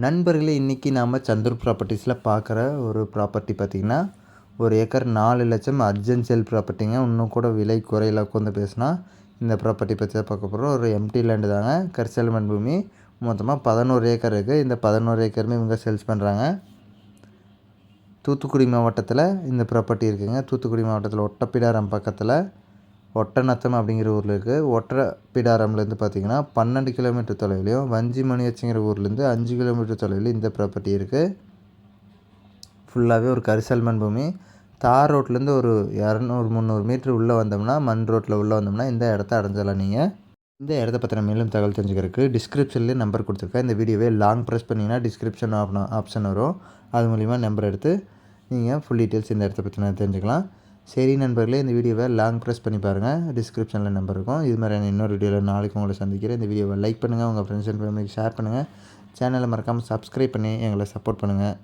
நண்பர்களே, இன்றைக்கி நாம் சந்தூர் ப்ராப்பர்ட்டிஸில் பார்க்குற ஒரு ப்ராப்பர்ட்டி பார்த்திங்கன்னா, 1 ஏக்கர் 4 லட்சம் அர்ஜென்ட் சேல் ப்ராப்பர்ட்டிங்க. இன்னும் கூட விலை குறையில உட்காந்து பேசினா இந்த ப்ராப்பர்ட்டி பற்றி தான் பார்க்க போகிறோம். ஒரு எம்டி லேண்டு தாங்க. கரிசல்மண் பூமி. மொத்தமாக 11 ஏக்கர் இருக்குது. இந்த 11 ஏக்கருமே இவங்க சேல்ஸ் பண்ணுறாங்க. தூத்துக்குடி மாவட்டத்தில் இந்த ப்ராப்பர்ட்டி இருக்குதுங்க. தூத்துக்குடி மாவட்டத்தில் ஒட்டப்பிடாரம் பக்கத்தில் ஒட்டநத்தம் அப்படிங்கிற ஊரில் இருக்குது. ஒட்டப்பிடாரம்லேருந்து பார்த்திங்கன்னா 12 கிலோமீட்டர் தொலைவிலையும், வஞ்சிமணியச்சுங்கிற ஊர்லேருந்து 5 கிலோமீட்டர் தொலைவில் இந்த ப்ராப்பர்ட்டி இருக்குது. ஃபுல்லாகவே ஒரு கரிசல்மண் பூமி. தார் ரோட்லேருந்து ஒரு 200-300 மீட்ரு உள்ளே வந்தோம்னா, மண் ரோட்டில் உள்ளே வந்தோம்னா இந்த இடத்த அடைஞ்சிடலாம். நீங்கள் இந்த இடத்த பற்றின மேலும் தகவல் தெரிஞ்சுக்கிறதுக்கு டிஸ்கிரிப்ஷன்லேயே நம்பர் கொடுத்துருக்கேன். இந்த வீடியோவே லாங் ப்ரெஸ் பண்ணிங்கன்னா டிஸ்கிரிப்ஷன் ஆப்ஷன் வரும். அது மூலிமா நம்பர் எடுத்து நீங்கள் ஃபுல் டீட்டெயில்ஸ் இந்த இடத்த பற்றின தெரிஞ்சுக்கலாம். சரி நண்பர்களே, இந்த வீடியோவை லாங் ப்ரெஸ் பண்ணி பாருங்கள். டிஸ்கிரிப்ஷனில் நம்பர் இருக்கும். இது மாதிரியான இன்னொரு வீடியோவில் நாளைக்கு உங்களை சந்திக்கிறேன். இந்த வீடியோவை லைக் பண்ணுங்கள், உங்கள் ஃப்ரெண்ட்ஸ் அண்ட் ஃபேமிலிக்கு ஷேர் பண்ணுங்கள். சேனலை மறக்காமல் சப்ஸ்கிரைப் பண்ணி எங்களை சப்போர்ட் பண்ணுங்கள்.